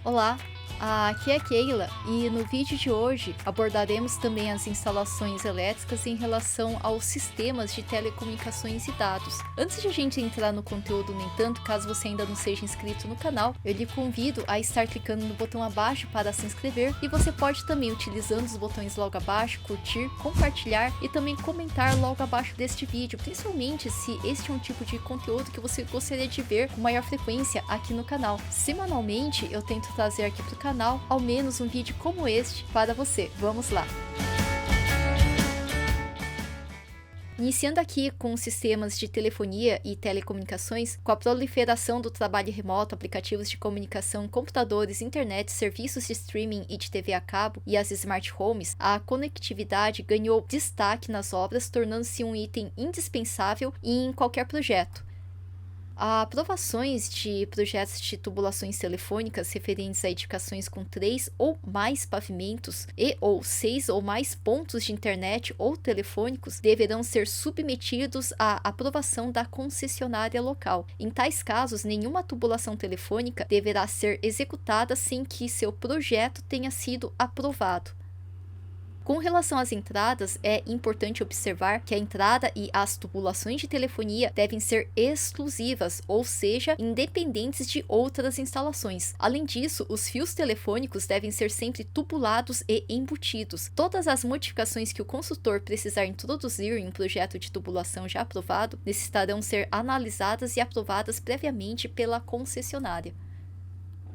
Olá, aqui é a Keila e no vídeo de hoje abordaremos também as instalações elétricas em relação aos sistemas de telecomunicações e dados. Antes de a gente entrar no conteúdo, no entanto, caso você ainda não seja inscrito no canal, eu lhe convido a estar clicando no botão abaixo para se inscrever e você pode também, utilizando os botões logo abaixo, curtir, compartilhar e também comentar logo abaixo deste vídeo, principalmente se este é um tipo de conteúdo que você gostaria de ver com maior frequência aqui no canal. Semanalmente eu tento trazer aqui para o canal ao menos um vídeo como este para você. Vamos lá! Iniciando aqui com sistemas de telefonia e telecomunicações, com a proliferação do trabalho remoto, aplicativos de comunicação, computadores, internet, serviços de streaming e de TV a cabo e as smart homes, a conectividade ganhou destaque nas obras, tornando-se um item indispensável em qualquer projeto. Aprovações de projetos de tubulações telefônicas referentes a edificações com 3 ou mais pavimentos e ou 6 ou mais pontos de internet ou telefônicos deverão ser submetidos à aprovação da concessionária local. Em tais casos, nenhuma tubulação telefônica deverá ser executada sem que seu projeto tenha sido aprovado. Com relação às entradas, é importante observar que a entrada e as tubulações de telefonia devem ser exclusivas, ou seja, independentes de outras instalações. Além disso, os fios telefônicos devem ser sempre tubulados e embutidos. Todas as modificações que o consultor precisar introduzir em um projeto de tubulação já aprovado necessitarão ser analisadas e aprovadas previamente pela concessionária.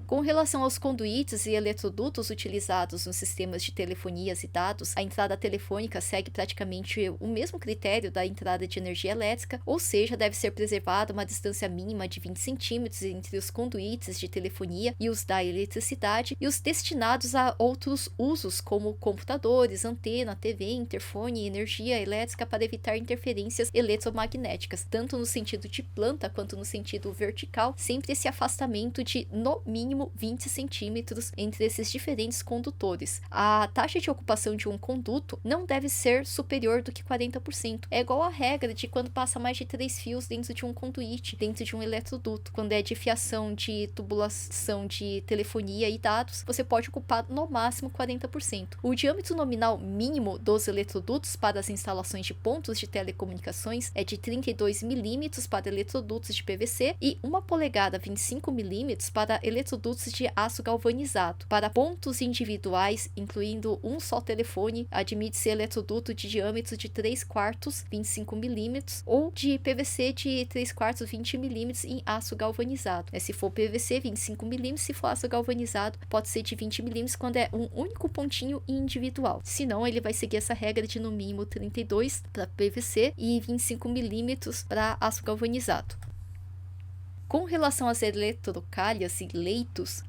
Com relação aos conduítes e eletrodutos utilizados nos sistemas de telefonias e dados, a entrada telefônica segue praticamente o mesmo critério da entrada de energia elétrica, ou seja, deve ser preservada uma distância mínima de 20 centímetros entre os conduítes de telefonia e os da eletricidade e os destinados a outros usos, como computadores, antena, TV, interfone e energia elétrica para evitar interferências eletromagnéticas, tanto no sentido de planta quanto no sentido vertical, sempre esse afastamento de, no mínimo, 20 centímetros entre esses diferentes condutores. A taxa de ocupação de um conduto não deve ser superior do que 40%. É igual à regra de quando passa mais de 3 fios dentro de um conduíte, dentro de um eletroduto. Quando é de fiação de tubulação de telefonia e dados, você pode ocupar no máximo 40%. O diâmetro nominal mínimo dos eletrodutos para as instalações de pontos de telecomunicações é de 32 milímetros para eletrodutos de PVC e 1 polegada 25 milímetros para eletrodutos de aço galvanizado. Para pontos individuais, incluindo um só telefone, admite-se eletroduto de diâmetro de 3/4, 25 milímetros, ou de PVC de 3/4, 20 milímetros em aço galvanizado. Se for PVC, 25 milímetros, se for aço galvanizado, pode ser de 20 milímetros quando é um único pontinho individual. Senão, ele vai seguir essa regra de no mínimo 32 para PVC e 25 milímetros para aço galvanizado. Com relação às eletrocalhas e leitos,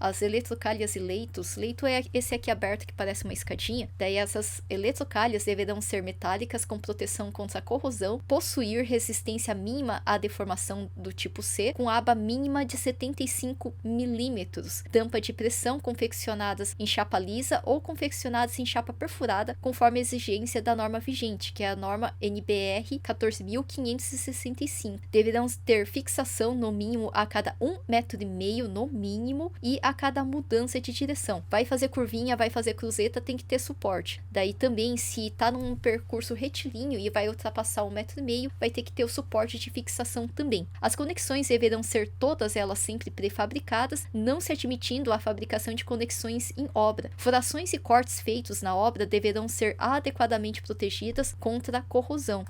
leito é esse aqui aberto que parece uma escadinha, daí essas eletrocalhas deverão ser metálicas com proteção contra a corrosão, possuir resistência mínima à deformação do tipo C, com aba mínima de 75 milímetros, tampa de pressão confeccionadas em chapa lisa ou confeccionadas em chapa perfurada, conforme a exigência da norma vigente, que é a norma NBR 14.565. Deverão ter fixação no mínimo a cada 1,5 metro no mínimo e a cada mudança de direção. Vai fazer curvinha, vai fazer cruzeta, tem que ter suporte. Daí também, se tá num percurso retilíneo e vai ultrapassar 1,5 metro, vai ter que ter o suporte de fixação também. As conexões deverão ser todas elas sempre pré-fabricadas, não se admitindo a fabricação de conexões em obra. Furações e cortes feitos na obra deverão ser adequadamente protegidas contra a corrosão.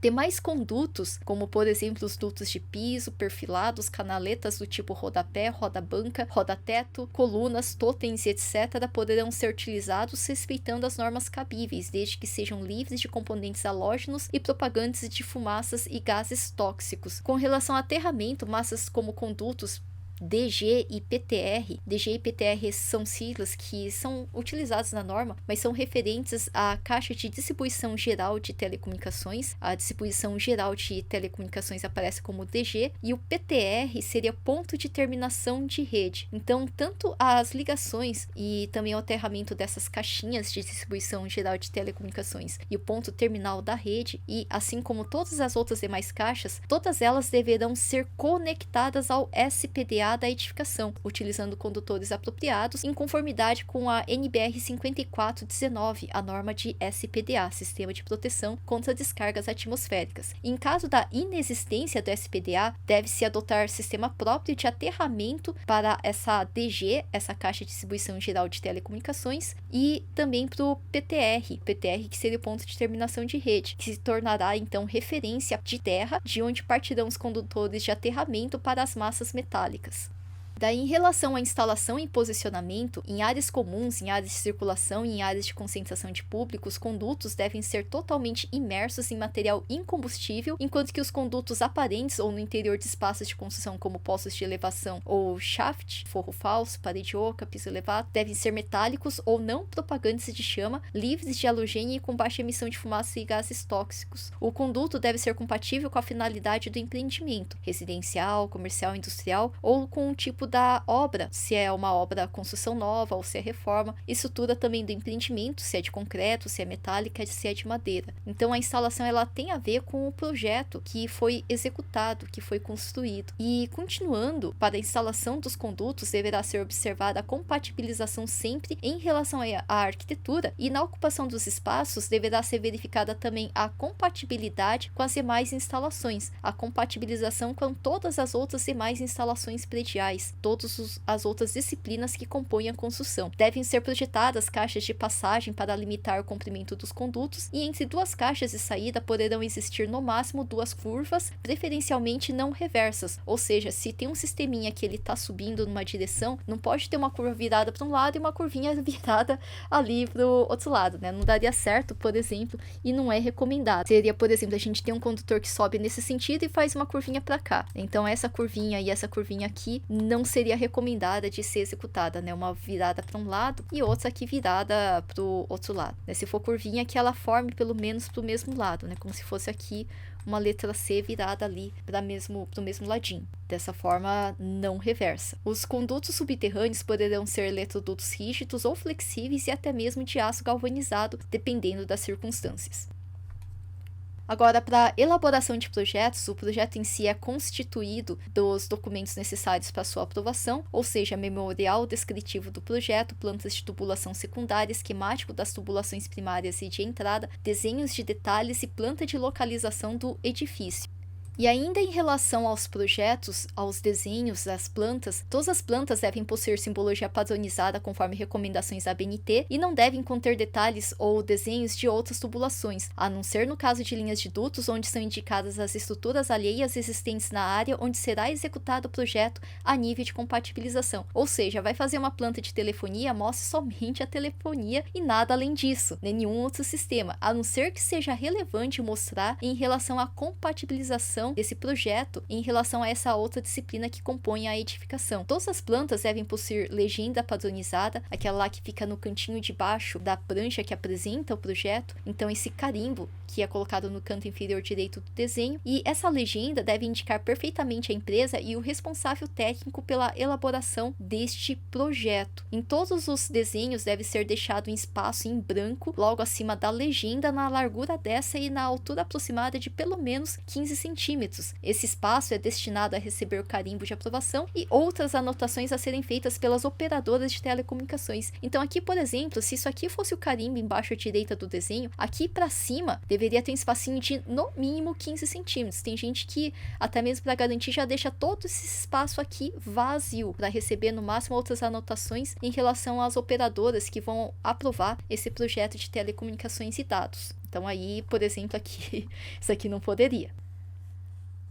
Demais condutos, como por exemplo os dutos de piso, perfilados, canaletas do tipo rodapé, roda-banca, roda-teto, colunas, totens e etc., poderão ser utilizados respeitando as normas cabíveis, desde que sejam livres de componentes halógenos e propagantes de fumaças e gases tóxicos. Com relação a aterramento, massas como condutos DG e PTR. DG e PTR são siglas que são utilizadas na norma, mas são referentes à caixa de distribuição geral de telecomunicações. A distribuição geral de telecomunicações aparece como DG e o PTR seria ponto de terminação de rede. Então, tanto as ligações e também o aterramento dessas caixinhas de distribuição geral de telecomunicações e o ponto terminal da rede, e assim como todas as outras demais caixas, todas elas deverão ser conectadas ao SPDA apropriada à edificação, utilizando condutores apropriados em conformidade com a NBR 5419, a norma de SPDA, Sistema de Proteção contra Descargas Atmosféricas. Em caso da inexistência do SPDA, deve-se adotar sistema próprio de aterramento para essa DG, essa Caixa de Distribuição Geral de Telecomunicações, e também para o PTR, que seria o ponto de terminação de rede, que se tornará então referência de terra, de onde partirão os condutores de aterramento para as massas metálicas. Daí, em relação à instalação e posicionamento, em áreas comuns, em áreas de circulação e em áreas de concentração de público, os condutos devem ser totalmente imersos em material incombustível, enquanto que os condutos aparentes ou no interior de espaços de construção como postos de elevação ou shaft, forro falso, parede oca, piso elevado, devem ser metálicos ou não propagantes de chama, livres de halogênio e com baixa emissão de fumaça e gases tóxicos. O conduto deve ser compatível com a finalidade do empreendimento, residencial, comercial, industrial ou com o tipo da obra, se é uma obra construção nova ou se é reforma, estrutura também do empreendimento, se é de concreto, se é metálica, se é de madeira. Então a instalação ela tem a ver com o projeto que foi executado, que foi construído. E continuando, para a instalação dos condutos deverá ser observada a compatibilização sempre em relação à arquitetura, e na ocupação dos espaços deverá ser verificada também a compatibilidade com as demais instalações, a compatibilização com todas as outras demais instalações prediais, todas as outras disciplinas que compõem a construção. Devem ser projetadas caixas de passagem para limitar o comprimento dos condutos, e entre duas caixas de saída poderão existir no máximo duas curvas, preferencialmente não reversas, ou seja, se tem um sisteminha que ele está subindo numa direção, não pode ter uma curva virada para um lado e uma curvinha virada ali para o outro lado, né? Não daria certo, por exemplo, e não é recomendado. Seria, por exemplo, a gente tem um condutor que sobe nesse sentido e faz uma curvinha para cá. Então essa curvinha e essa curvinha aqui não seria recomendada de ser executada, né? Uma virada para um lado e outra aqui virada para o outro lado, né? Se for curvinha, que ela forme pelo menos para o mesmo lado, né? Como se fosse aqui uma letra C virada ali para o mesmo ladinho. Dessa forma, não reversa. Os condutos subterrâneos poderão ser eletrodutos rígidos ou flexíveis e até mesmo de aço galvanizado, dependendo das circunstâncias. Agora, para a elaboração de projetos, o projeto em si é constituído dos documentos necessários para sua aprovação, ou seja, memorial descritivo do projeto, plantas de tubulação secundária, esquemático das tubulações primárias e de entrada, desenhos de detalhes e planta de localização do edifício. E ainda em relação aos projetos, aos desenhos das plantas, todas as plantas devem possuir simbologia padronizada conforme recomendações da ABNT e não devem conter detalhes ou desenhos de outras tubulações, a não ser no caso de linhas de dutos, onde são indicadas as estruturas alheias existentes na área onde será executado o projeto a nível de compatibilização. Ou seja, vai fazer uma planta de telefonia, mostre somente a telefonia e nada além disso, nem nenhum outro sistema, a não ser que seja relevante mostrar em relação à compatibilização desse projeto em relação a essa outra disciplina que compõe a edificação. Todas as plantas devem possuir legenda padronizada, aquela lá que fica no cantinho de baixo da prancha que apresenta o projeto, então esse carimbo que é colocado no canto inferior direito do desenho, e essa legenda deve indicar perfeitamente a empresa e o responsável técnico pela elaboração deste projeto. Em todos os desenhos deve ser deixado um espaço em branco logo acima da legenda, na largura dessa e na altura aproximada de pelo menos 15 centímetros. Esse espaço é destinado a receber o carimbo de aprovação e outras anotações a serem feitas pelas operadoras de telecomunicações. Então aqui, por exemplo, se isso aqui fosse o carimbo embaixo à direita do desenho, aqui para cima deveria ter um espacinho de no mínimo 15 centímetros. Tem gente que, até mesmo para garantir, já deixa todo esse espaço aqui vazio, para receber no máximo outras anotações em relação às operadoras que vão aprovar esse projeto de telecomunicações e dados. Então aí, por exemplo, aqui, isso aqui não poderia.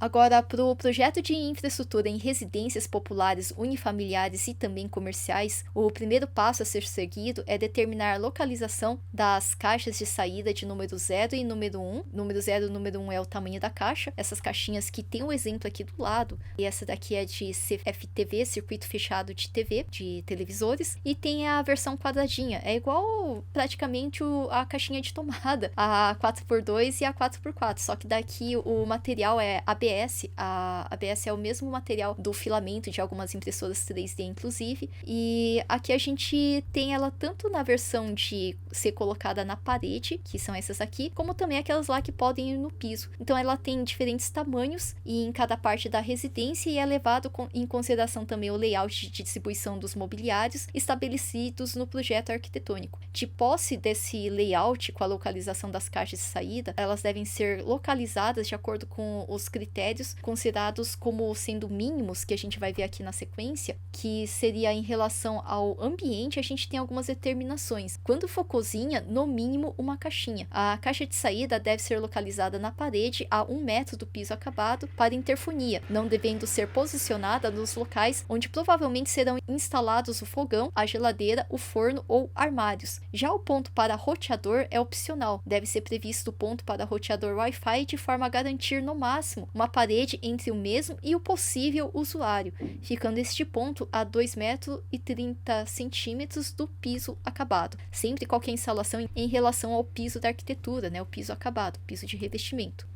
Agora, para o projeto de infraestrutura em residências populares unifamiliares e também comerciais, o primeiro passo a ser seguido é determinar a localização das caixas de saída de número 0 e número 1. Número 0 e número 1 é o tamanho da caixa, essas caixinhas que tem o exemplo aqui do lado, e essa daqui é de CFTV, circuito fechado de TV, de televisores, e tem a versão quadradinha, é igual praticamente a caixinha de tomada, a 4x2 e a 4x4, só que daqui o material é ABS, ABS. A ABS é o mesmo material do filamento de algumas impressoras 3D, inclusive. E aqui a gente tem ela tanto na versão de ser colocada na parede, que são essas aqui, como também aquelas lá que podem ir no piso. Então ela tem diferentes tamanhos e em cada parte da residência, e é levado em consideração também o layout de distribuição dos mobiliários estabelecidos no projeto arquitetônico. De posse desse layout com a localização das caixas de saída, elas devem ser localizadas de acordo com os critérios considerados como sendo mínimos, que a gente vai ver aqui na sequência, que seria em relação ao ambiente. A gente tem algumas determinações. Quando for cozinha, no mínimo uma caixinha. A caixa de saída deve ser localizada na parede a 1 metro do piso acabado para interfonia, não devendo ser posicionada nos locais onde provavelmente serão instalados o fogão, a geladeira, o forno ou armários. Já o ponto para roteador é opcional. Deve ser previsto o ponto para roteador Wi-Fi de forma a garantir no máximo uma parede entre o mesmo e o possível usuário, ficando este ponto a 2,30 m do piso acabado. Sempre qualquer instalação em relação ao piso da arquitetura, né? O piso acabado, piso de revestimento.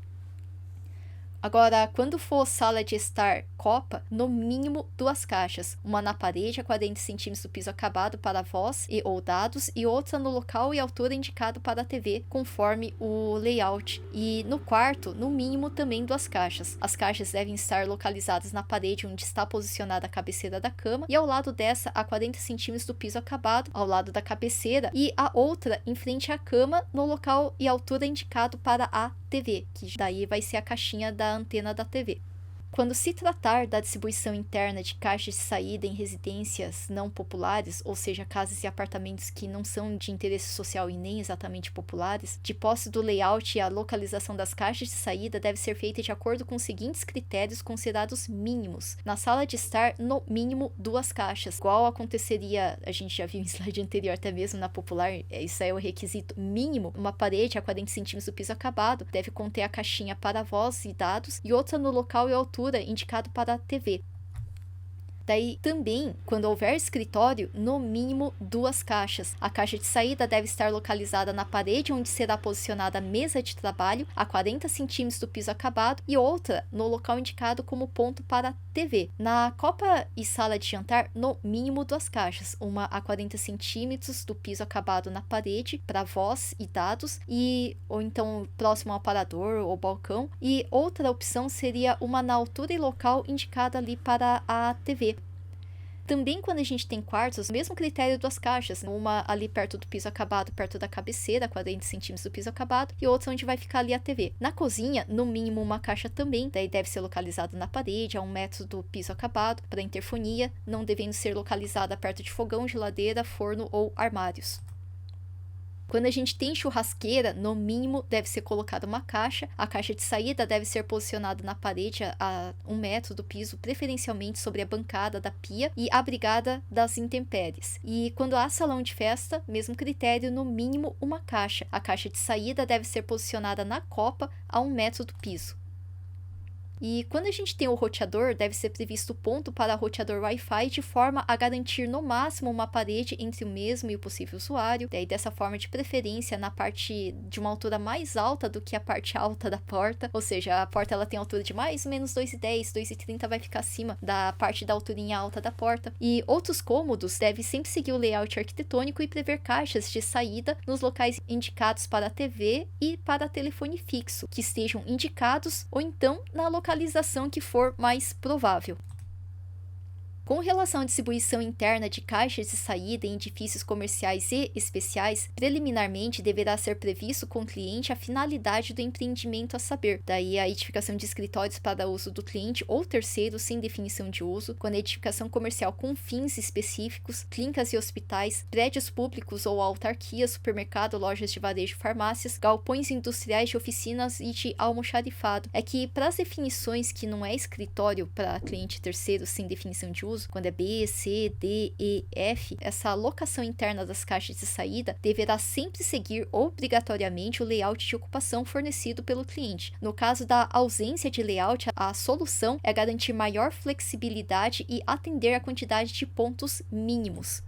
Agora, quando for sala de estar copa, no mínimo 2 caixas, uma na parede a 40 cm do piso acabado para voz e ou dados, e outra no local e altura indicado para a TV, conforme o layout. E no quarto, no mínimo também 2 caixas. As caixas devem estar localizadas na parede onde está posicionada a cabeceira da cama, e ao lado dessa a 40 cm do piso acabado, ao lado da cabeceira, e a outra em frente à cama, no local e altura indicado para a TV, que daí vai ser a caixinha da antena da TV. Quando se tratar da distribuição interna de caixas de saída em residências não populares, ou seja, casas e apartamentos que não são de interesse social e nem exatamente populares, de posse do layout e a localização das caixas de saída deve ser feita de acordo com os seguintes critérios considerados mínimos. Na sala de estar, no mínimo 2 caixas. Igual aconteceria, a gente já viu em slide anterior, até mesmo na popular, isso é o requisito mínimo. Uma parede a 40 cm do piso acabado deve conter a caixinha para voz e dados, e outra no local e altura indicado para a TV. Daí também, quando houver escritório, no mínimo 2 caixas. A caixa de saída deve estar localizada na parede onde será posicionada a mesa de trabalho, a 40 cm do piso acabado, e outra no local indicado como ponto para a TV. Na copa e sala de jantar, no mínimo 2 caixas, uma a 40 cm do piso acabado na parede para voz e dados, ou então próximo ao aparador ou balcão, e outra opção seria uma na altura e local indicada ali para a TV. Também quando a gente tem quartos, o mesmo critério 2 caixas, uma ali perto do piso acabado, perto da cabeceira, 40 cm do piso acabado, e outra onde vai ficar ali a TV. Na cozinha, no mínimo uma caixa também, daí deve ser localizada na parede, a 1 metro do piso acabado, para interfonia, não devendo ser localizada perto de fogão, geladeira, forno ou armários. Quando a gente tem churrasqueira, no mínimo deve ser colocada uma caixa. A caixa de saída deve ser posicionada na parede a 1 metro do piso, preferencialmente sobre a bancada da pia e abrigada das intempéries. E quando há salão de festa, mesmo critério, no mínimo uma caixa. A caixa de saída deve ser posicionada na copa a 1 metro do piso. E quando a gente tem o roteador, deve ser previsto ponto para roteador Wi-Fi de forma a garantir no máximo uma parede entre o mesmo e o possível usuário. Daí dessa forma, de preferência na parte de uma altura mais alta do que a parte alta da porta. Ou seja, a porta ela tem altura de mais ou menos 2,10, 2,30 vai ficar acima da parte da alturinha alta da porta. E outros cômodos devem sempre seguir o layout arquitetônico e prever caixas de saída nos locais indicados para a TV e para telefone fixo, que estejam indicados ou então na localização que for mais provável. Com relação à distribuição interna de caixas de saída em edifícios comerciais e especiais, preliminarmente deverá ser previsto com o cliente a finalidade do empreendimento a saber, daí a edificação de escritórios para uso do cliente ou terceiro sem definição de uso, quando a edificação comercial com fins específicos, clínicas e hospitais, prédios públicos ou autarquias, supermercado, lojas de varejo, farmácias, galpões industriais de oficinas e de almoxarifado. É que para as definições que não é escritório para cliente terceiro sem definição de uso, quando é B, C, D, E, F, essa alocação interna das caixas de saída deverá sempre seguir obrigatoriamente o layout de ocupação fornecido pelo cliente. No caso da ausência de layout, a solução é garantir maior flexibilidade e atender a quantidade de pontos mínimos.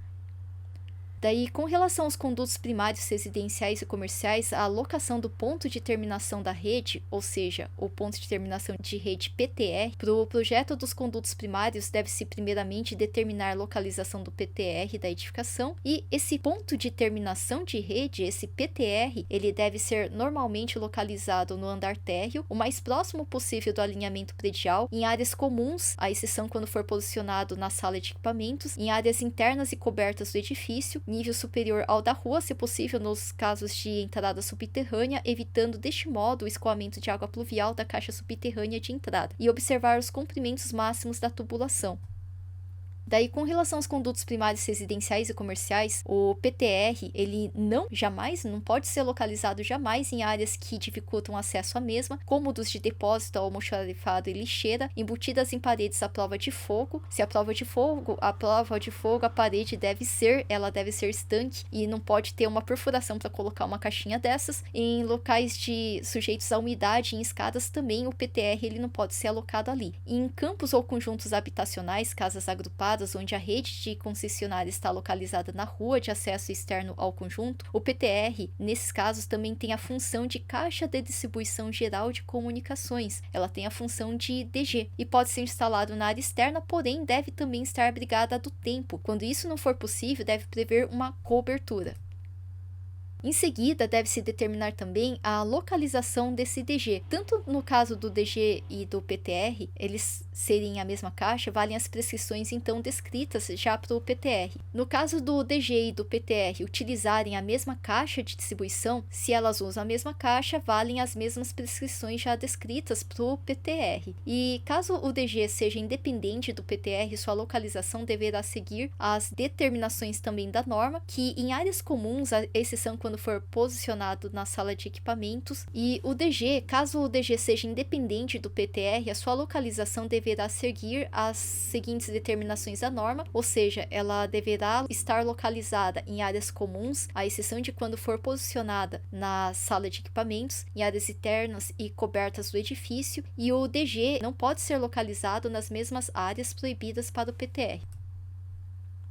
Daí, com relação aos condutos primários residenciais e comerciais, a alocação do ponto de terminação da rede, ou seja, o ponto de terminação de rede PTR, para o projeto dos condutos primários deve-se primeiramente determinar a localização do PTR da edificação, e esse ponto de terminação de rede, esse PTR, ele deve ser normalmente localizado no andar térreo, o mais próximo possível do alinhamento predial, em áreas comuns, à exceção quando for posicionado na sala de equipamentos, em áreas internas e cobertas do edifício, nível superior ao da rua, se possível nos casos de entrada subterrânea, evitando deste modo o escoamento de água pluvial da caixa subterrânea de entrada, e observar os comprimentos máximos da tubulação. Daí, com relação aos condutos primários residenciais e comerciais, o PTR, ele não pode ser localizado jamais em áreas que dificultam acesso à mesma, como dos de depósito, almoxarifado e lixeira, embutidas em paredes à prova de fogo. Se a prova de fogo, a parede deve ser estanque e não pode ter uma perfuração para colocar uma caixinha dessas. Em locais sujeitos à umidade, em escadas também, o PTR ele não pode ser alocado ali. Em campos ou conjuntos habitacionais, casas agrupadas, onde a rede de concessionária está localizada na rua de acesso externo ao conjunto, o PTR, nesses casos, também tem a função de caixa de distribuição geral de comunicações. Ela tem a função de DG e pode ser instalado na área externa, porém deve também estar abrigada do tempo. Quando isso não for possível, deve prever uma cobertura. Em seguida, deve-se determinar também a localização desse DG. Tanto no caso do DG e do PTR, eles serem a mesma caixa, valem as prescrições então descritas já para o PTR. No caso do DG e do PTR utilizarem a mesma caixa de distribuição, se elas usam a mesma caixa, valem as mesmas prescrições já descritas para o PTR. E caso o DG seja independente do PTR, sua localização deverá seguir as determinações também da norma, que em áreas comuns, a exceção quando for posicionado na sala de equipamentos, e o DG, caso o DG seja independente do PTR, a sua localização deverá seguir as seguintes determinações da norma, ou seja, ela deverá estar localizada em áreas comuns, à exceção de quando for posicionada na sala de equipamentos, em áreas internas e cobertas do edifício, e o DG não pode ser localizado nas mesmas áreas proibidas para o PTR.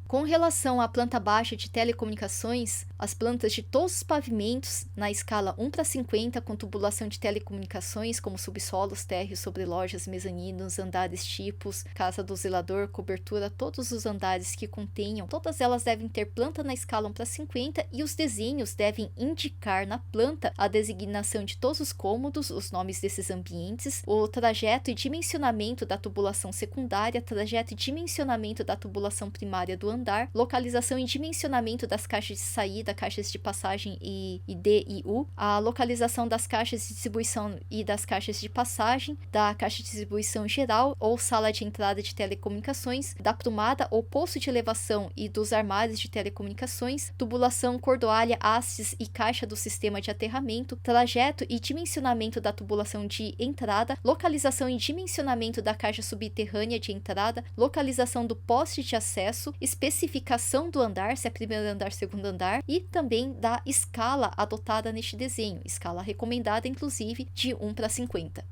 Com relação à planta baixa de telecomunicações, as plantas de todos os pavimentos, na escala 1:50, com tubulação de telecomunicações, como subsolos, térreos, sobrelojas, mezaninos, andares tipos, casa do zelador, cobertura, todos os andares que contenham, todas elas devem ter planta na escala 1:50 e os desenhos devem indicar na planta a designação de todos os cômodos, os nomes desses ambientes, o trajeto e dimensionamento da tubulação secundária, trajeto e dimensionamento da tubulação primária do andar, localização e dimensionamento das caixas de saída, caixas de passagem e D e U, a localização das caixas de distribuição e das caixas de passagem, da caixa de distribuição geral ou sala de entrada de telecomunicações, da prumada ou poço de elevação e dos armários de telecomunicações, tubulação, cordoalha, hastes e caixa do sistema de aterramento, trajeto e dimensionamento da tubulação de entrada, localização e dimensionamento da caixa subterrânea de entrada, localização do poste de acesso, especificação do andar, se é primeiro andar, segundo andar, e também da escala adotada neste desenho, escala recomendada inclusive de 1:50.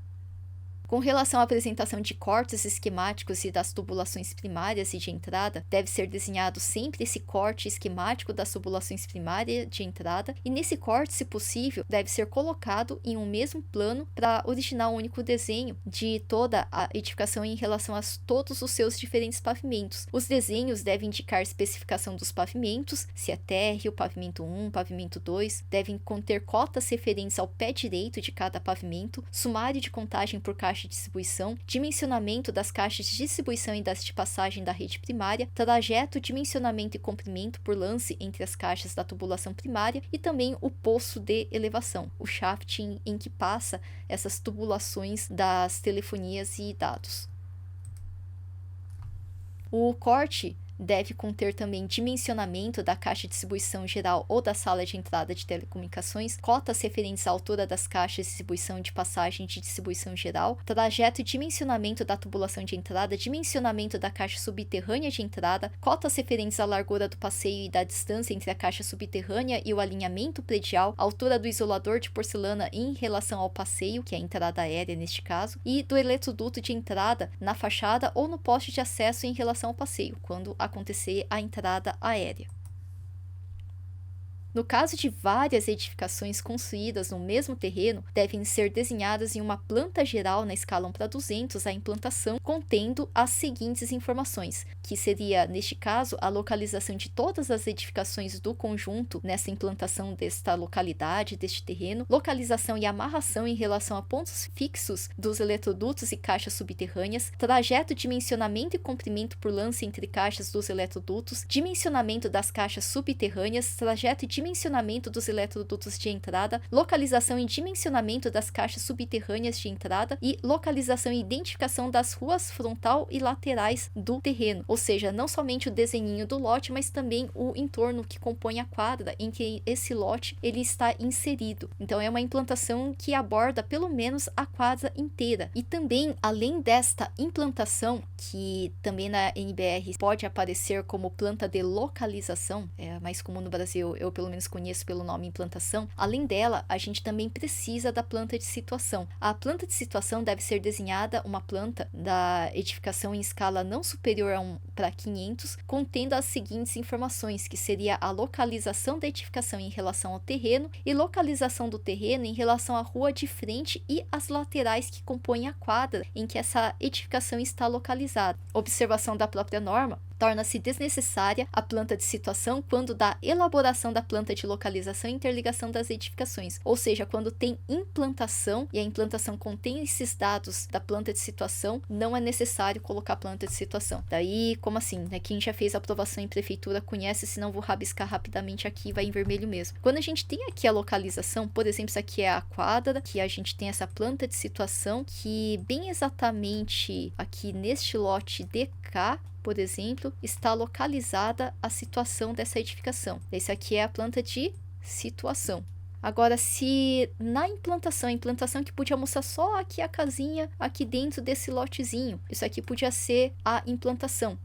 Com relação à apresentação de cortes esquemáticos e das tubulações primárias e de entrada, deve ser desenhado sempre esse corte esquemático das tubulações primárias de entrada, e nesse corte, se possível, deve ser colocado em um mesmo plano para originar um único desenho de toda a edificação em relação a todos os seus diferentes pavimentos. Os desenhos devem indicar a especificação dos pavimentos, se é térreo, pavimento 1, pavimento 2, devem conter cotas referentes ao pé direito de cada pavimento, sumário de contagem por caixa de distribuição, dimensionamento das caixas de distribuição e das de passagem da rede primária, trajeto, dimensionamento e comprimento por lance entre as caixas da tubulação primária e também o poço de elevação, o shaft em que passa essas tubulações das telefonias e dados. O corte deve conter também dimensionamento da caixa de distribuição geral ou da sala de entrada de telecomunicações, cotas referentes à altura das caixas de distribuição e de passagem de distribuição geral, trajeto e dimensionamento da tubulação de entrada, dimensionamento da caixa subterrânea de entrada, cotas referentes à largura do passeio e da distância entre a caixa subterrânea e o alinhamento predial, altura do isolador de porcelana em relação ao passeio, que é a entrada aérea neste caso, e do eletroduto de entrada na fachada ou no poste de acesso em relação ao passeio, quando acontecer a entrada aérea. No caso de várias edificações construídas no mesmo terreno, devem ser desenhadas em uma planta geral na escala 1:200 a implantação, contendo as seguintes informações, que seria, neste caso, a localização de todas as edificações do conjunto nessa implantação desta localidade, deste terreno, localização e amarração em relação a pontos fixos dos eletrodutos e caixas subterrâneas, trajeto, dimensionamento e comprimento por lance entre caixas dos eletrodutos, dimensionamento das caixas subterrâneas, trajeto e dimensionamento dos eletrodutos de entrada, localização e dimensionamento das caixas subterrâneas de entrada e localização e identificação das ruas frontal e laterais do terreno, ou seja, não somente o desenhinho do lote, mas também o entorno que compõe a quadra em que esse lote ele está inserido. Então é uma implantação que aborda pelo menos a quadra inteira. E também, além desta implantação, que também na NBR pode aparecer como planta de localização, é mais comum no Brasil, eu pelo menos conheço pelo nome implantação, além dela, a gente também precisa da planta de situação. A planta de situação deve ser desenhada uma planta da edificação em escala não superior a 1:500, contendo as seguintes informações, que seria a localização da edificação em relação ao terreno e localização do terreno em relação à rua de frente e as laterais que compõem a quadra em que essa edificação está localizada. Observação da própria norma. Torna-se desnecessária a planta de situação quando da elaboração da planta de localização e interligação das edificações, ou seja, quando tem implantação e a implantação contém esses dados da planta de situação, não é necessário colocar a planta de situação. Daí, como assim? Né? Quem já fez a aprovação em prefeitura conhece, senão vou rabiscar rapidamente aqui, vai em vermelho mesmo. Quando a gente tem aqui a localização, por exemplo, isso aqui é a quadra, que a gente tem essa planta de situação, que bem exatamente aqui neste lote DK, por exemplo, está localizada a situação dessa edificação. Esse aqui é a planta de situação. Agora, se na implantação, a implantação que podia mostrar só aqui a casinha, aqui dentro desse lotezinho, isso aqui podia ser a implantação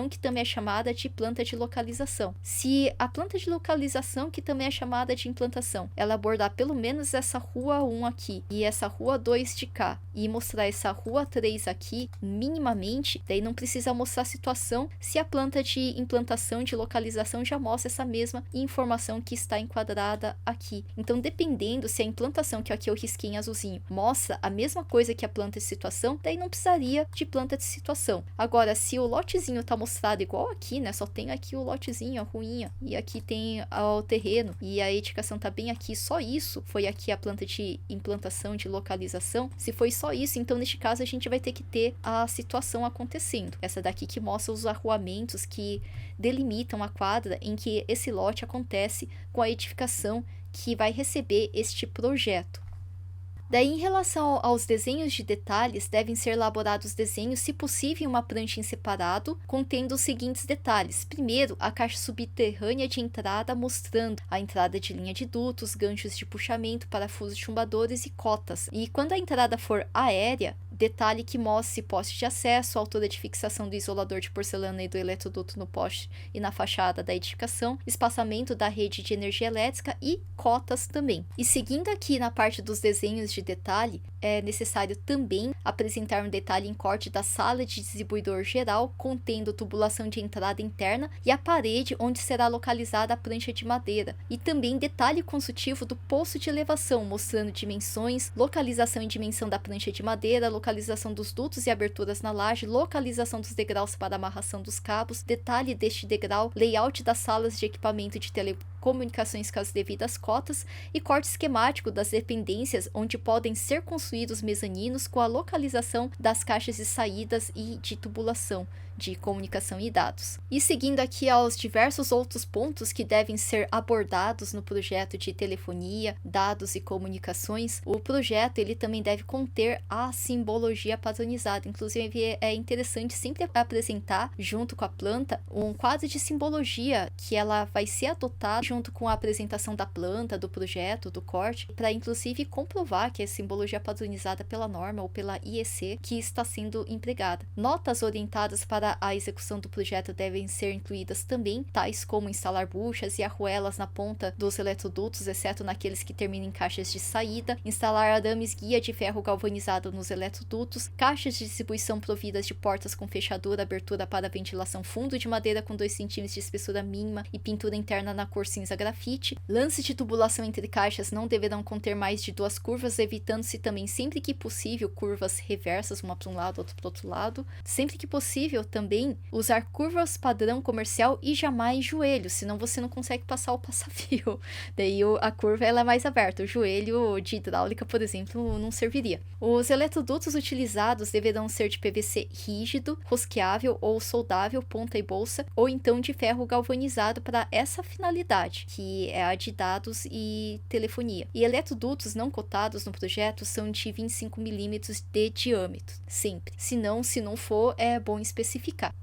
que também é chamada de planta de localização. Se a planta de localização, que também é chamada de implantação, ela abordar pelo menos essa rua 1 aqui e essa rua 2 de cá, e mostrar essa rua 3 aqui, minimamente, daí não precisa mostrar a situação se a planta de implantação de localização já mostra essa mesma informação que está enquadrada aqui. Então, dependendo se a implantação, que aqui eu risquei em azulzinho, mostra a mesma coisa que a planta de situação, daí não precisaria de planta de situação. Agora, se o lotezinho está mostrado igual aqui, né, só tem aqui o lotezinho, a ruinha, e aqui tem o terreno, e a edificação está bem aqui, só isso foi aqui a planta de implantação, de localização. Se foi só isso, então neste caso a gente vai ter que ter a situação acontecendo. Essa daqui que mostra os arruamentos que delimitam a quadra em que esse lote acontece com a edificação que vai receber este projeto. Daí, em relação aos desenhos de detalhes, devem ser elaborados desenhos, se possível, em uma prancha em separado, contendo os seguintes detalhes. Primeiro, a caixa subterrânea de entrada, mostrando a entrada de linha de dutos, ganchos de puxamento, parafusos chumbadores e cotas. E quando a entrada for aérea, detalhe que mostre poste de acesso, altura de fixação do isolador de porcelana e do eletroduto no poste e na fachada da edificação, espaçamento da rede de energia elétrica e cotas também. E seguindo aqui na parte dos desenhos de detalhe, é necessário também apresentar um detalhe em corte da sala de distribuidor geral, contendo tubulação de entrada interna e a parede onde será localizada a prancha de madeira. E também detalhe consultivo do poço de elevação, mostrando dimensões, localização e dimensão da prancha de madeira, localização dos dutos e aberturas na laje, localização dos degraus para amarração dos cabos, detalhe deste degrau, layout das salas de equipamento de telecomunicações com as devidas cotas e corte esquemático das dependências onde podem ser construídos mezaninos com a localização das caixas de saídas e de tubulação de comunicação e dados. E seguindo aqui aos diversos outros pontos que devem ser abordados no projeto de telefonia, dados e comunicações, o projeto ele também deve conter a simbologia padronizada. Inclusive é interessante sempre apresentar junto com a planta um quadro de simbologia que ela vai ser adotada junto com a apresentação da planta, do projeto, do corte, para inclusive comprovar que é simbologia padronizada pela norma ou pela IEC que está sendo empregada. Notas orientadas para a execução do projeto devem ser incluídas também, tais como instalar buchas e arruelas na ponta dos eletrodutos, exceto naqueles que terminam em caixas de saída, instalar arames guia de ferro galvanizado nos eletrodutos, caixas de distribuição providas de portas com fechadura, abertura para ventilação, fundo de madeira com 2 cm de espessura mínima e pintura interna na cor cinza tubulações a grafite. Lances de tubulação entre caixas não deverão conter mais de 2 curvas, evitando-se também, sempre que possível, curvas reversas, uma para um lado, outra para o outro lado. Sempre que possível, também, usar curvas padrão comercial e jamais joelho, senão você não consegue passar o passa-fio. Daí a curva ela é mais aberta, o joelho de hidráulica, por exemplo, não serviria. Os eletrodutos utilizados deverão ser de PVC rígido, rosqueável ou soldável, ponta e bolsa, ou então de ferro galvanizado para essa finalidade, que é a de dados e telefonia. E eletrodutos não cotados no projeto são de 25 mm de diâmetro, sempre. Se não for, é bom especificar.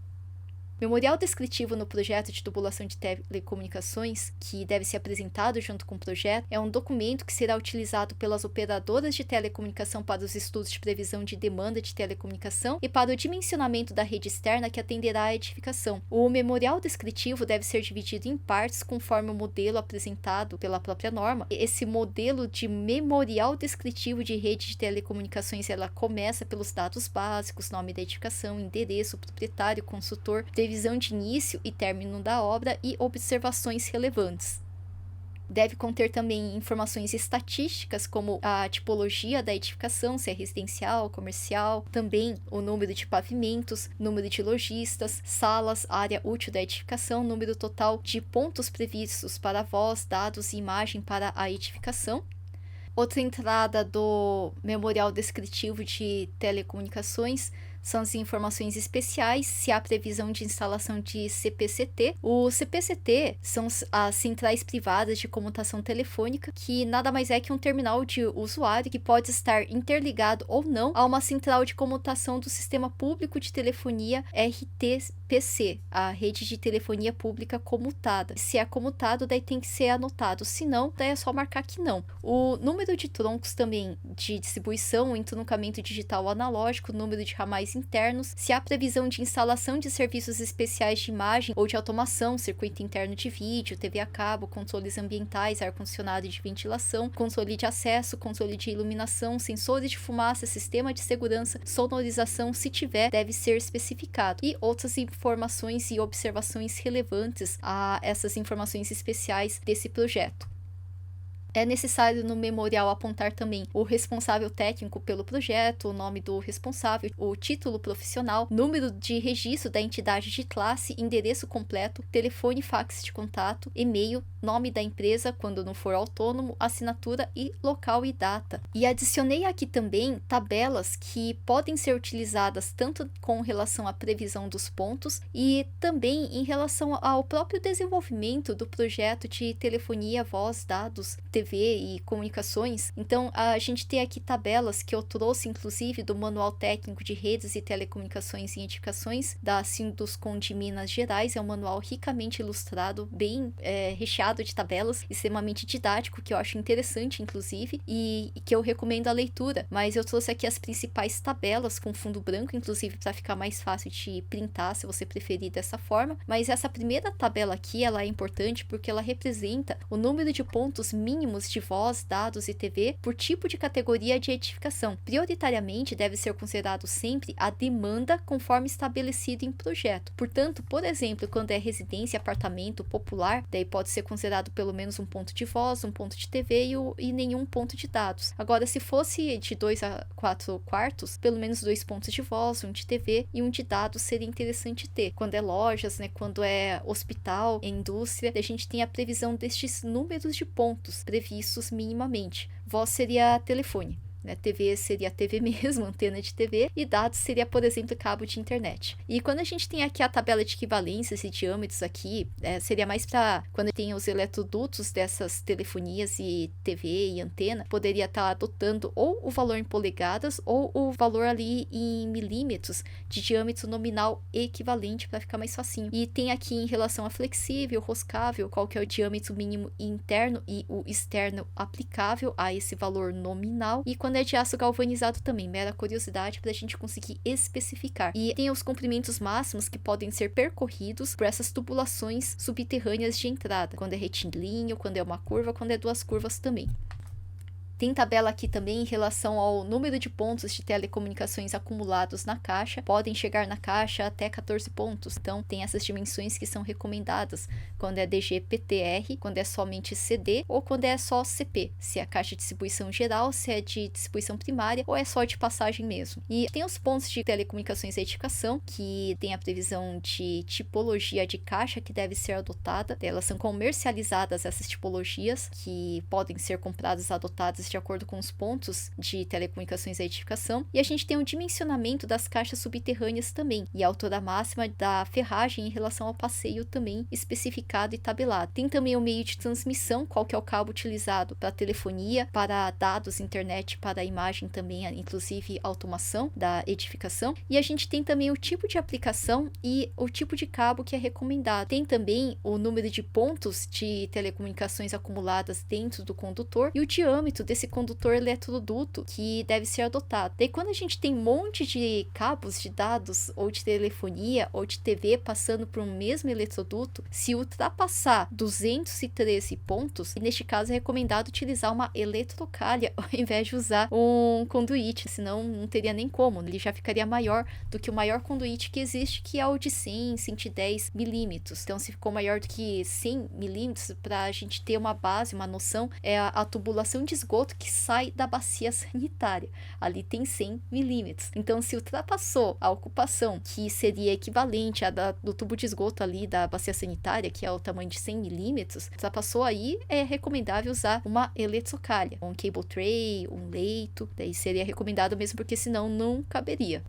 Memorial descritivo no projeto de tubulação de telecomunicações, que deve ser apresentado junto com o projeto, é um documento que será utilizado pelas operadoras de telecomunicação para os estudos de previsão de demanda de telecomunicação e para o dimensionamento da rede externa que atenderá à edificação. O memorial descritivo deve ser dividido em partes conforme o modelo apresentado pela própria norma. Esse modelo de memorial descritivo de rede de telecomunicações, ela começa pelos dados básicos, nome da edificação, endereço, proprietário, consultor, previsão de início e término da obra e observações relevantes. Deve conter também informações estatísticas, como a tipologia da edificação, se é residencial, comercial, também o número de pavimentos, número de lojistas, salas, área útil da edificação, número total de pontos previstos para voz, dados e imagem para a edificação. Outra entrada do memorial descritivo de telecomunicações são as informações especiais, se há previsão de instalação de CPCT. O CPCT são as centrais privadas de comutação telefônica, que nada mais é que um terminal de usuário que pode estar interligado ou não a uma central de comutação do Sistema Público de Telefonia RTPC, a Rede de Telefonia Pública Comutada. Se é comutado, daí tem que ser anotado, se não, daí é só marcar que não. O número de troncos também de distribuição, o entroncamento digital analógico, o número de ramais internos, se há previsão de instalação de serviços especiais de imagem ou de automação, circuito interno de vídeo, TV a cabo, controles ambientais, ar-condicionado e de ventilação, console de acesso, console de iluminação, sensores de fumaça, sistema de segurança, sonorização, se tiver, deve ser especificado. E outras informações e observações relevantes a essas informações especiais desse projeto. É necessário no memorial apontar também o responsável técnico pelo projeto, o nome do responsável, o título profissional, número de registro da entidade de classe, endereço completo, telefone, fax de contato, e-mail, nome da empresa, quando não for autônomo, assinatura e local e data. E adicionei aqui também tabelas que podem ser utilizadas tanto com relação à previsão dos pontos e também em relação ao próprio desenvolvimento do projeto de telefonia, voz, dados, TV e comunicações. Então, a gente tem aqui tabelas que eu trouxe, inclusive, do Manual Técnico de Redes e Telecomunicações e Edificações da Sinduscon de Minas Gerais. É um manual ricamente ilustrado, bem recheado de tabelas, extremamente didático, que eu acho interessante, inclusive, e que eu recomendo a leitura. Mas eu trouxe aqui as principais tabelas com fundo branco, inclusive, para ficar mais fácil de printar, se você preferir dessa forma. Mas essa primeira tabela aqui, ela é importante porque ela representa o número de pontos mínimos de voz, dados e TV por tipo de categoria de edificação. Prioritariamente deve ser considerado sempre a demanda conforme estabelecido em projeto. Portanto, por exemplo, quando é residência, apartamento, popular, daí pode ser considerado pelo menos um ponto de voz, um ponto de TV e nenhum ponto de dados. Agora, se fosse de 2 a 4 quartos, pelo menos 2 pontos de voz, um de TV e um de dados seria interessante ter. Quando é lojas, né, quando é hospital, é indústria, a gente tem a previsão destes números de pontos previstos minimamente. Voz seria telefone, né? TV seria TV mesmo, antena de TV, e dados seria, por exemplo, cabo de internet. E quando a gente tem aqui a tabela de equivalências e diâmetros aqui, seria mais para quando tem os eletrodutos dessas telefonias e TV e antena, poderia estar adotando ou o valor em polegadas ou o valor ali em milímetros de diâmetro nominal equivalente para ficar mais facinho. E tem aqui em relação a flexível, roscável, qual que é o diâmetro mínimo interno e o externo aplicável a esse valor nominal. E quando é de aço galvanizado também, mera curiosidade para a gente conseguir especificar. E tem os comprimentos máximos que podem ser percorridos por essas tubulações subterrâneas de entrada, quando é retilíneo, quando é uma curva, quando é 2 curvas também. Tem tabela aqui também em relação ao número de pontos de telecomunicações acumulados na caixa. Podem chegar na caixa até 14 pontos. Então, tem essas dimensões que são recomendadas quando é DG-PTR, quando é somente CD ou quando é só CP. Se é a caixa de distribuição geral, se é de distribuição primária ou é só de passagem mesmo. E tem os pontos de telecomunicações e edificação, que tem a previsão de tipologia de caixa que deve ser adotada. Elas são comercializadas, essas tipologias, que podem ser compradas e adotadas de acordo com os pontos de telecomunicações e edificação. E a gente tem o dimensionamento das caixas subterrâneas também, e a altura máxima da ferragem em relação ao passeio também especificado e tabelado. Tem também o meio de transmissão, qual que é o cabo utilizado para telefonia, para dados, internet, para imagem também, inclusive automação da edificação. E a gente tem também o tipo de aplicação e o tipo de cabo que é recomendado. Tem também o número de pontos de telecomunicações acumuladas dentro do condutor e o diâmetro desse condutor eletroduto que deve ser adotado. Daí quando a gente tem um monte de cabos de dados ou de telefonia ou de TV passando por um mesmo eletroduto, se ultrapassar 213 pontos, neste caso é recomendado utilizar uma eletrocalha ao invés de usar um conduíte, senão não teria nem como, ele já ficaria maior do que o maior conduíte que existe, que é o de 100, 110 milímetros. Então, se ficou maior do que 100 milímetros, para a gente ter uma base, uma noção, é a tubulação de esgoto que sai da bacia sanitária. Ali tem 100 milímetros. Então, se ultrapassou a ocupação, que seria equivalente à do tubo de esgoto ali da bacia sanitária, que é o tamanho de 100 milímetros, ultrapassou aí, é recomendável usar uma eletrocalha, um cable tray, um leito, daí seria recomendado mesmo porque senão não caberia.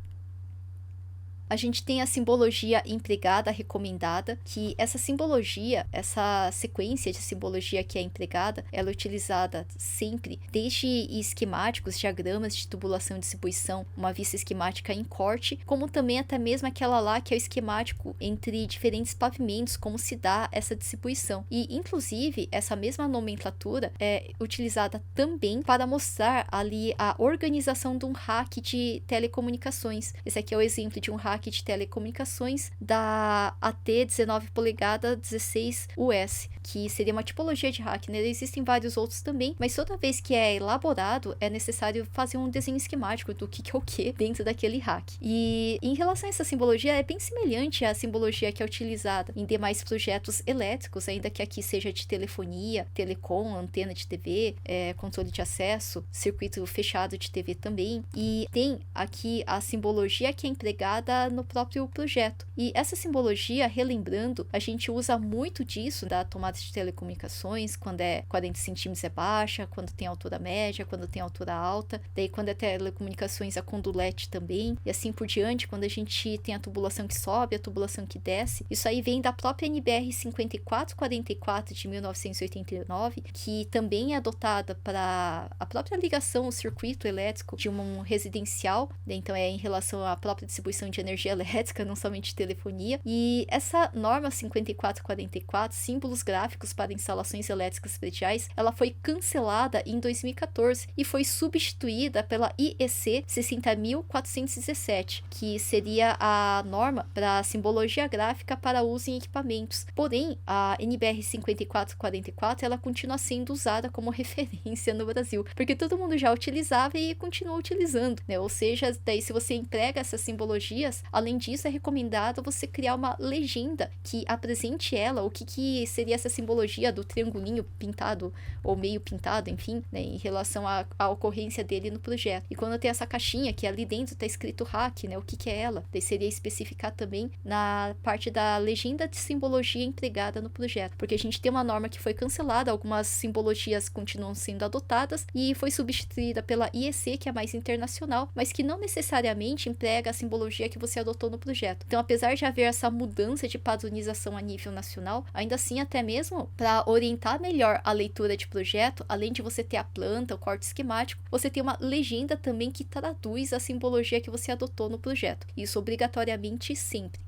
A gente tem a simbologia empregada recomendada, que essa simbologia, essa sequência de simbologia que é empregada, ela é utilizada sempre, desde esquemáticos, diagramas de tubulação e distribuição, uma vista esquemática em corte, como também até mesmo aquela lá que é o esquemático entre diferentes pavimentos, como se dá essa distribuição. E, inclusive, essa mesma nomenclatura é utilizada também para mostrar ali a organização de um rack de telecomunicações. Esse aqui é o exemplo de um rack de telecomunicações da AT 19 polegada 16 US, que seria uma tipologia de rack, né? Existem vários outros também, mas toda vez que é elaborado, é necessário fazer um desenho esquemático do que é o que dentro daquele rack. E em relação a essa simbologia, é bem semelhante à simbologia que é utilizada em demais projetos elétricos, ainda que aqui seja de telefonia, telecom, antena de TV, controle de acesso, circuito fechado de TV também. E tem aqui a simbologia que é empregada no próprio projeto. E essa simbologia, relembrando, a gente usa muito disso da tomada de telecomunicações, quando é 40 centímetros é baixa, quando tem altura média, quando tem altura alta, daí quando é telecomunicações a condulete também, e assim por diante, quando a gente tem a tubulação que sobe, a tubulação que desce. Isso aí vem da própria NBR 5444 de 1989, que também é adotada para a própria ligação, o circuito elétrico de um residencial, então é em relação à própria distribuição de energia elétrica, não somente telefonia. E essa norma 5444, símbolos gráficos para instalações elétricas prediais, ela foi cancelada em 2014 e foi substituída pela IEC 60.417, que seria a norma para simbologia gráfica para uso em equipamentos. Porém, a NBR 5444, ela continua sendo usada como referência no Brasil, porque todo mundo já utilizava e continua utilizando, né? Ou seja, daí se você emprega essas simbologias, além disso, é recomendado você criar uma legenda que apresente ela, o que seria essa simbologia do triangulinho pintado ou meio pintado, enfim, né, em relação à ocorrência dele no projeto. E quando tem essa caixinha que ali dentro está escrito hack, né, o que é ela, daí seria especificar também na parte da legenda de simbologia empregada no projeto, porque a gente tem uma norma que foi cancelada, algumas simbologias continuam sendo adotadas e foi substituída pela IEC, que é mais internacional, mas que não necessariamente emprega a simbologia que você adotou no projeto. Então, apesar de haver essa mudança de padronização a nível nacional, ainda assim, até mesmo para orientar melhor a leitura de projeto, além de você ter a planta, o corte esquemático, você tem uma legenda também que traduz a simbologia que você adotou no projeto. Isso obrigatoriamente sempre.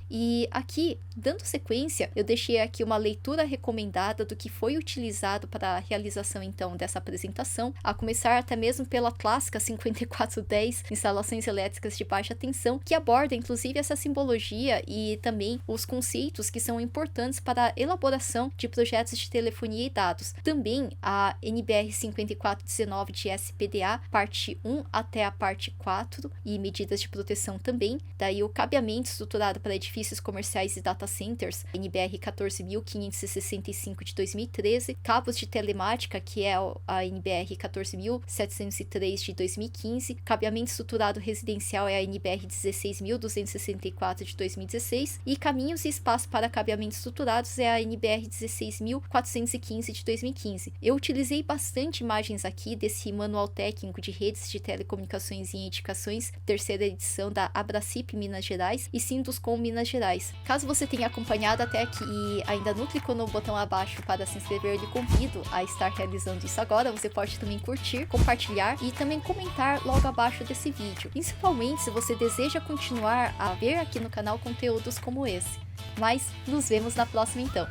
E aqui, dando sequência, eu deixei aqui uma leitura recomendada do que foi utilizado para a realização então dessa apresentação, a começar até mesmo pela clássica 5410, instalações elétricas de baixa tensão, que aborda inclusive essa simbologia e também os conceitos que são importantes para a elaboração de projetos de telefonia e dados. Também a NBR 5419 de SPDA, parte 1 até a parte 4, e medidas de proteção também. Daí o cabeamento estruturado para edifícios comerciais e data centers, NBR 14565 de 2013, cabos de telemática, que é a NBR 14703 de 2015, cabeamento estruturado residencial é a NBR 16264 de 2016, e caminhos e espaço para cabeamentos estruturados é a NBR 16415 de 2015. Eu utilizei bastante imagens aqui desse manual técnico de redes de telecomunicações e indicações, terceira edição da Abracip Minas Gerais e Sinduscom Minas Gerais. Caso você tenha acompanhado até aqui e ainda não clicou no botão abaixo para se inscrever, eu lhe convido a estar realizando isso agora. Você pode também curtir, compartilhar e também comentar logo abaixo desse vídeo, principalmente se você deseja continuar a ver aqui no canal conteúdos como esse. Mas nos vemos na próxima então.